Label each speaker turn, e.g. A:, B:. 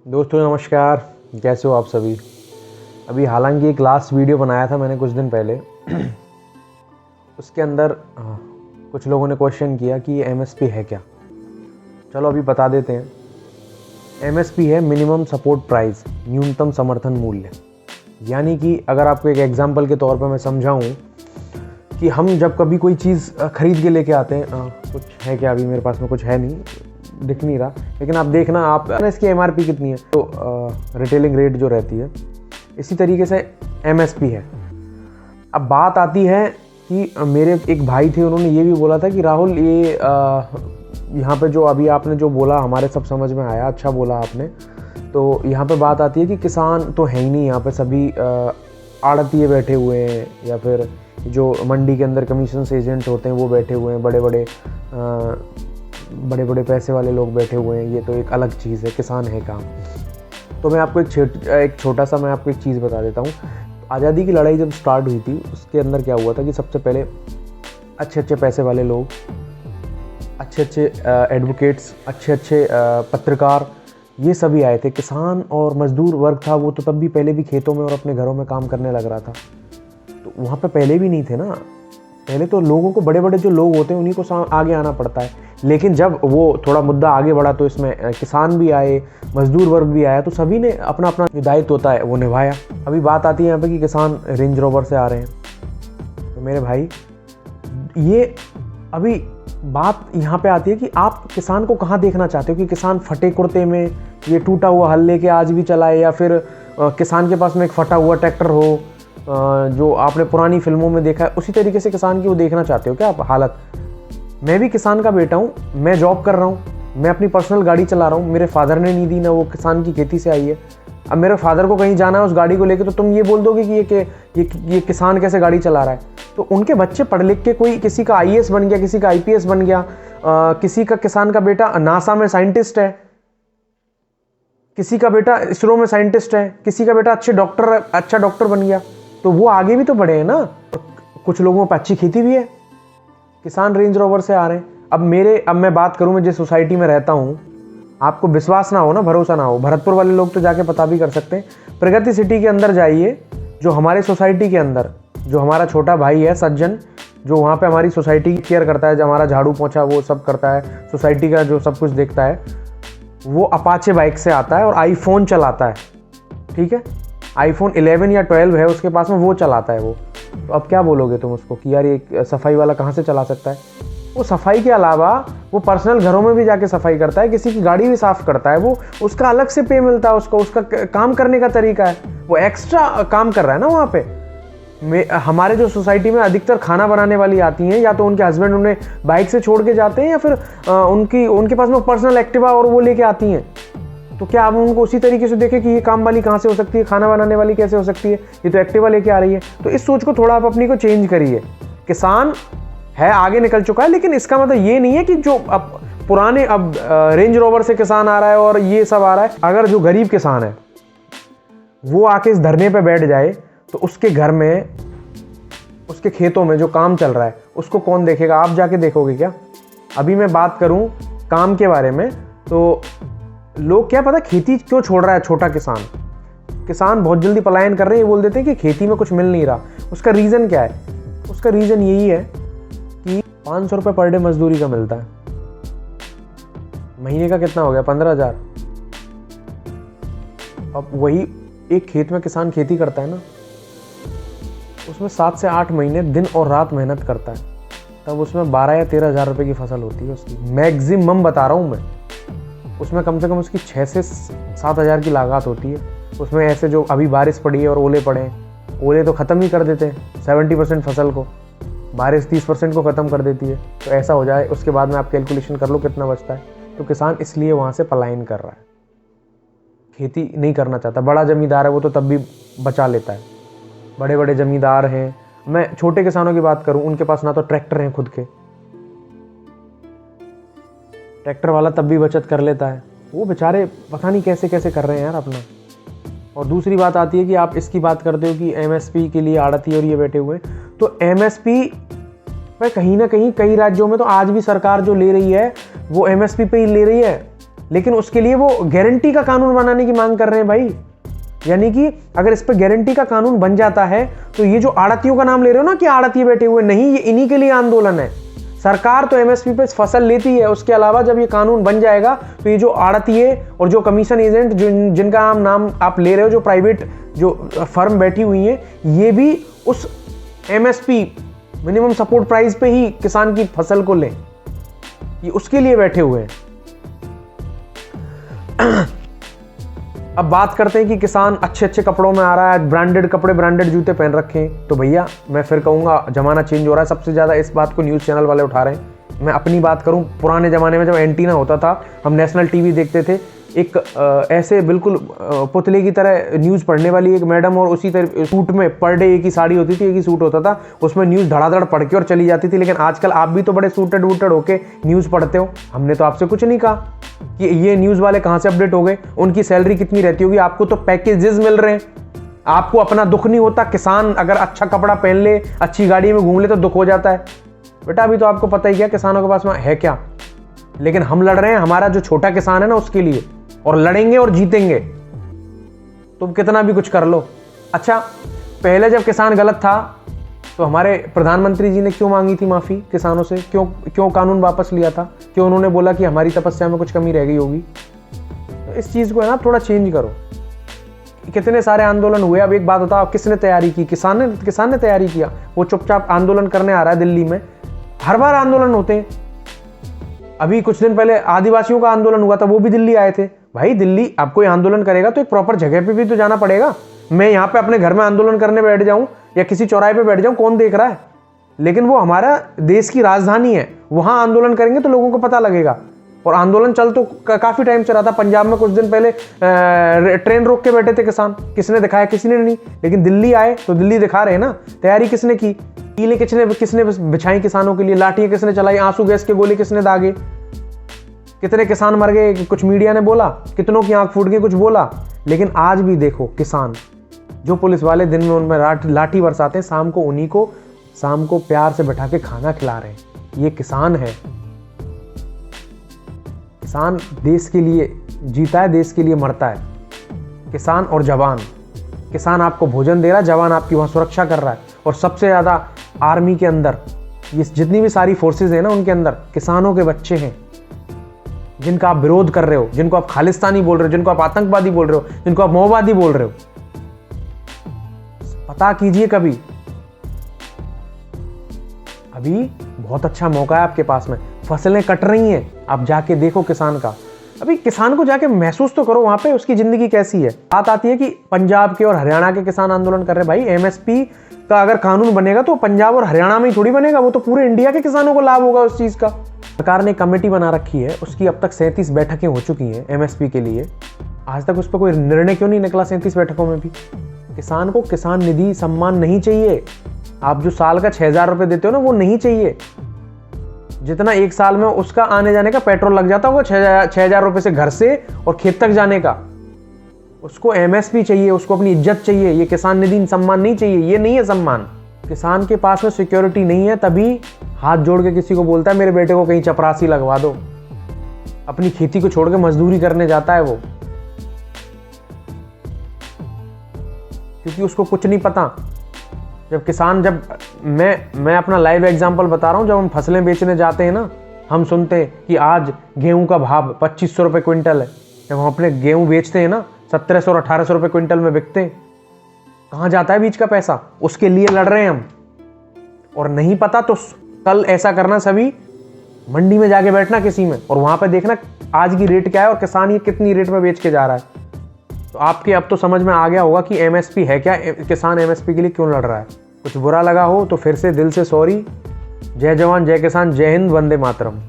A: दोस्तों नमस्कार, कैसे हो आप सभी। अभी हालांकि एक लास्ट वीडियो बनाया था मैंने कुछ दिन पहले। उसके अंदर कुछ लोगों ने क्वेश्चन किया कि ये एमएसपी है क्या। चलो अभी बता देते हैं। एमएसपी है मिनिमम सपोर्ट प्राइस, न्यूनतम समर्थन मूल्य। यानी कि अगर आपको एक एग्जांपल के तौर पर मैं समझाऊं कि हम जब कभी कोई चीज़ खरीद के लेके आते हैं, कुछ है क्या, अभी मेरे पास में कुछ है नहीं, दिख नहीं रहा, लेकिन आप देखना, आप इसकी एमआरपी कितनी है तो रिटेलिंग रेट जो रहती है, इसी तरीके से एमएसपी है। अब बात आती है कि मेरे एक भाई थे, उन्होंने ये भी बोला था कि राहुल ये यहाँ पे जो अभी आपने जो बोला हमारे सब समझ में आया, अच्छा बोला आपने। तो यहाँ पे बात आती है कि किसान तो है ही नहीं, यहाँ पे सभी आड़तिये बैठे हुए हैं, या फिर जो मंडी के अंदर कमीशन एजेंट होते हैं वो बैठे हुए हैं, बड़े बड़े पैसे वाले लोग बैठे हुए हैं। ये तो एक अलग चीज़ है, किसान है कहाँ। तो मैं आपको एक छोटा सा मैं आपको एक चीज़ बता देता हूँ। आज़ादी की लड़ाई जब स्टार्ट हुई थी, उसके अंदर क्या हुआ था कि सबसे पहले अच्छे पैसे वाले लोग, अच्छे एडवोकेट्स, अच्छे पत्रकार, ये सभी आए थे। किसान और मजदूर वर्ग था वो तो तब भी पहले भी खेतों में और अपने घरों में काम करने लग रहा था। तो वहाँ पे पहले भी नहीं थे ना। पहले तो लोगों को, बड़े जो लोग होते हैं उन्हीं को आगे आना पड़ता है। लेकिन जब वो थोड़ा मुद्दा आगे बढ़ा तो इसमें किसान भी आए, मजदूर वर्ग भी आया, तो सभी ने अपना अपना जो दायित्व होता है वो निभाया। अभी बात आती है यहाँ पे कि किसान रेंज रोवर से आ रहे हैं। तो मेरे भाई, ये अभी बात यहाँ पे आती है कि आप किसान को कहाँ देखना चाहते हो, कि किसान फटे कुर्ते में ये टूटा हुआ हल लेके आज भी चलाए, या फिर किसान के पास में एक फटा हुआ ट्रैक्टर हो जो आपने पुरानी फिल्मों में देखा है, उसी तरीके से किसान की वो देखना चाहते हो क्या आप हालत। मैं भी किसान का बेटा हूँ, मैं जॉब कर रहा हूँ, मैं अपनी पर्सनल गाड़ी चला रहा हूँ, मेरे फादर ने नहीं दी ना, वो किसान की खेती से आई है। अब मेरे फादर को कहीं जाना है उस गाड़ी को लेके, तो तुम ये बोल दोगे कि ये किसान कैसे गाड़ी चला रहा है। तो उनके बच्चे पढ़ लिख के, कोई किसी का आईएएस बन गया, किसी का आईपीएस बन गया, किसी का, किसान का बेटा नासा में साइंटिस्ट है, किसी का बेटा इसरो में साइंटिस्ट है, किसी का बेटा अच्छा डॉक्टर बन गया, तो वो आगे भी तो बढ़े हैं ना। कुछ लोगों पर अच्छी खेती भी है, किसान रेंज रोवर से आ रहे हैं। अब मैं बात करूं, मैं जिस सोसाइटी में रहता हूं, आपको विश्वास ना हो ना, भरोसा ना हो, भरतपुर वाले लोग तो जाके पता भी कर सकते हैं। प्रगति सिटी के अंदर जाइए, जो हमारे सोसाइटी के अंदर जो हमारा छोटा भाई है सज्जन, जो वहाँ पे हमारी सोसाइटी की केयर करता है, जो हमारा झाड़ू पोछा वो सब करता है, सोसाइटी का जो सब कुछ देखता है, वो अपाचे बाइक से आता है और आईफोन चलाता है। ठीक है, आईफोन 11 या 12 है उसके पास में, वो चलाता है वो। तो अब क्या बोलोगे तुम उसको कि यार ये सफाई वाला कहाँ से चला सकता है। वो सफाई के अलावा वो पर्सनल घरों में भी जाके सफाई करता है, किसी की गाड़ी भी साफ करता है, वो उसका अलग से पे मिलता है उसको, उसका काम करने का तरीका है, वो एक्स्ट्रा काम कर रहा है ना वहाँ पे। हमारे जो सोसाइटी में अधिकतर खाना बनाने वाली आती हैं, या तो उनके हस्बैंड उन्हें बाइक से छोड़ के जाते हैं, या फिर उनके पास में पर्सनल एक्टिवा और वो लेके आती हैं। तो क्या आप उनको उसी तरीके से देखें कि ये काम वाली कहाँ से हो सकती है, खाना बनाने वाली कैसे हो सकती है, ये तो एक्टिवा लेके आ रही है। तो इस सोच को थोड़ा आप अपनी को चेंज करिए। किसान है, आगे निकल चुका है, लेकिन इसका मतलब ये नहीं है कि जो अब पुराने, अब रेंज रोवर से किसान आ रहा है और ये सब आ रहा है। अगर जो गरीब किसान है वो आके इस धरने पे बैठ जाए, तो उसके घर में, उसके खेतों में जो काम चल रहा है उसको कौन देखेगा। आप जाके देखोगे क्या। अभी मैं बात करूं काम के बारे में, तो लोग क्या पता खेती क्यों छोड़ रहा है। छोटा किसान बहुत जल्दी पलायन कर रहे हैं, ये बोल देते हैं कि खेती में कुछ मिल नहीं रहा। उसका रीज़न क्या है? उसका रीज़न यही है कि 500 रुपये पर डे मजदूरी का मिलता है, महीने का कितना हो गया, 15,000। अब वही एक खेत में किसान खेती करता है ना, उसमें 7 से 8 महीने दिन और रात मेहनत करता है, तब उसमें 12 या 13,000 रुपये की फसल होती है उसकी। मैक्सिमम बता रहा हूँ मैं, उसमें कम से कम उसकी 6 से 7,000 की लागत होती है। उसमें ऐसे जो अभी बारिश पड़ी है और ओले पड़े हैं, ओले तो ख़त्म ही कर देते हैं 70% फसल को, बारिश 30% को ख़त्म कर देती है। तो ऐसा हो जाए, उसके बाद में आप कैलकुलेशन कर लो कितना बचता है। तो किसान इसलिए वहाँ से पलायन कर रहा है, खेती नहीं करना चाहता। बड़ा ज़मींदार है वो तो तब भी बचा लेता है, बड़े ज़मींदार हैं। मैं छोटे किसानों की बात करूं, उनके पास ना तो ट्रैक्टर हैं खुद के, ट्रैक्टर वाला तब भी बचत कर लेता है। वो बेचारे पता नहीं कैसे कैसे कर रहे हैं यार अपना। और दूसरी बात आती है कि आप इसकी बात करते हो कि एमएसपी के लिए आड़ती और ये बैठे हुए, तो एमएसपी पर कहीं ना कहीं कई राज्यों में तो आज भी सरकार जो ले रही है वो एमएसपी पे ही ले रही है। लेकिन उसके लिए वो गारंटी का कानून बनाने की मांग कर रहे हैं भाई। यानी कि अगर इस पे गारंटी का कानून बन जाता है तो ये जो आड़तियों का नाम ले रहे हो ना कि आड़ती बैठे हुए, नहीं, ये इन्हीं के लिए आंदोलन है। सरकार तो एमएसपी पे फसल लेती है, उसके अलावा जब ये कानून बन जाएगा तो ये जो आड़तिये और जो कमीशन एजेंट जिनका नाम आप ले रहे हो, जो प्राइवेट जो फर्म बैठी हुई है, ये भी उस एमएसपी मिनिमम सपोर्ट प्राइस पे ही किसान की फसल को लें, ये उसके लिए बैठे हुए हैं। अब बात करते हैं कि किसान अच्छे अच्छे कपड़ों में आ रहा है, ब्रांडेड कपड़े ब्रांडेड जूते पहन रखे हैं, तो भैया मैं फिर कहूँगा जमाना चेंज हो रहा है। सबसे ज़्यादा इस बात को न्यूज़ चैनल वाले उठा रहे हैं। मैं अपनी बात करूँ, पुराने ज़माने में जब एंटीना होता था, हम नेशनल टीवी देखते थे, एक ऐसे बिल्कुल पुतले की तरह न्यूज़ पढ़ने वाली एक मैडम, और उसी तरह सूट में पर डे एक ही साड़ी होती थी, एक ही सूट होता था, उसमें न्यूज़ धड़ाधड़ पढ़ के और चली जाती थी। लेकिन आजकल आप भी तो बड़े सूटेड वूटेड होके न्यूज़ पढ़ते हो। हमने तो आपसे कुछ नहीं कहा कि ये न्यूज़ वाले कहाँ से अपडेट हो गए, उनकी सैलरी कितनी रहती होगी, आपको तो पैकेजेस मिल रहे हैं, आपको अपना दुख नहीं होता। किसान अगर अच्छा कपड़ा पहन ले, अच्छी गाड़ी में घूम ले तो दुख हो जाता है। बेटा अभी तो आपको पता ही क्या किसानों के पास में है क्या। लेकिन हम लड़ रहे हैं हमारा जो छोटा किसान है ना उसके लिए, और लड़ेंगे और जीतेंगे। तुम कितना भी कुछ कर लो। अच्छा, पहले जब किसान गलत था तो हमारे प्रधानमंत्री जी ने क्यों मांगी थी माफ़ी किसानों से, क्यों कानून वापस लिया था, क्यों उन्होंने बोला कि हमारी तपस्या में कुछ कमी रह गई होगी। तो इस चीज़ को है ना थोड़ा चेंज करो। कितने सारे आंदोलन हुए। अब एक बात बताओ, किसने तैयारी की? किसान ने तैयारी किया। वो चुपचाप आंदोलन करने आ रहा है दिल्ली में। हर बार आंदोलन होते हैं। अभी कुछ दिन पहले आदिवासियों का आंदोलन हुआ था, वो भी दिल्ली आए थे। भाई दिल्ली, आप कोई आंदोलन करेगा तो एक प्रॉपर जगह पे भी तो जाना पड़ेगा। मैं यहाँ पे अपने घर में आंदोलन करने बैठ जाऊं या किसी चौराहे पे बैठ जाऊं, कौन देख रहा है? लेकिन वो हमारा देश की राजधानी है, वहां आंदोलन करेंगे तो लोगों को पता लगेगा। और आंदोलन चल तो काफी टाइम से रहा था। पंजाब में कुछ दिन पहले ट्रेन रोक के बैठे थे किसान, किसने दिखाया? किसी ने नहीं। लेकिन दिल्ली आए तो दिल्ली दिखा रहे हैं ना। तैयारी किसने की? कीलें किसने बिछाई किसानों के लिए? लाठियां किसने चलाई? आंसू गैस के गोले किसने दागे? कितने किसान मर गए, कुछ मीडिया ने बोला, कितनों की आंख फूट गई, कुछ बोला। लेकिन आज भी देखो किसान, जो पुलिस वाले दिन में उनमें लाठी बरसाते हैं, शाम को प्यार से बैठा के खाना खिला रहे हैं। ये किसान है। किसान देश के लिए जीता है, देश के लिए मरता है। किसान और जवान, किसान आपको भोजन दे रहा है, जवान आपकी वहां सुरक्षा कर रहा है। और सबसे ज्यादा आर्मी के अंदर ये जितनी भी सारी फोर्सेज है ना, उनके अंदर किसानों के बच्चे हैं, जिनका आप विरोध कर रहे हो, जिनको आप खालिस्तानी बोल रहे हो, जिनको आप आतंकवादी बोल रहे हो, जिनको आप माओवादी बोल रहे हो। पता कीजिए कभी। अभी बहुत अच्छा मौका है आपके पास में। फसलें कट रही हैं, आप जाके देखो किसान का। अभी किसान को जाके महसूस तो करो वहां पे उसकी जिंदगी कैसी है। बात आती है कि पंजाब के और हरियाणा के किसान आंदोलन कर रहे हैं। भाई एमएसपी का अगर कानून बनेगा तो पंजाब और हरियाणा में ही थोड़ी बनेगा, वो तो पूरे इंडिया के किसानों को लाभ होगा उस चीज का। सरकार ने कमेटी बना रखी है, उसकी अब तक 37 बैठकें हो चुकी हैं एमएसपी के लिए। आज तक उस पर कोई निर्णय क्यों नहीं निकला? 37 बैठकों में भी किसान को किसान निधि सम्मान नहीं चाहिए। आप जो साल का 6,000 रुपए देते हो ना, वो नहीं चाहिए। जितना एक साल में उसका आने जाने का पेट्रोल लग जाता होगा 6,000 रुपए से घर से और खेत तक जाने का, उसको एमएसपी चाहिए, उसको अपनी इज्जत चाहिए। ये किसान निधि सम्मान नहीं चाहिए, ये नहीं है सम्मान। किसान के पास में सिक्योरिटी नहीं है, तभी हाथ जोड़ के किसी को बोलता है मेरे बेटे को कहीं चपरासी लगवा दो। अपनी खेती को छोड़ के मजदूरी करने जाता है वो, क्योंकि उसको कुछ नहीं पता। जब मैं अपना लाइव एग्जांपल बता रहा हूं, जब हम फसलें बेचने जाते हैं ना, हम सुनते हैं कि आज गेहूं का भाव 2500 रुपए क्विंटल है। जब हम अपने गेहूं बेचते हैं ना, 1700 और 1800 रुपए क्विंटल में बिकते हैं। कहां जाता है बीच का पैसा? उसके लिए लड़ रहे हैं हम। और नहीं पता तो कल ऐसा करना, सभी मंडी में जाके बैठना किसी में, और वहां पे देखना आज की रेट क्या है और किसान ये कितनी रेट में बेच के जा रहा है। तो आपके अब तो समझ में आ गया होगा कि एमएसपी है क्या, किसान एमएसपी के लिए क्यों लड़ रहा है। कुछ बुरा लगा हो तो फिर से दिल से सॉरी। जय जवान जय किसान, जय हिंद, वंदे मातरम।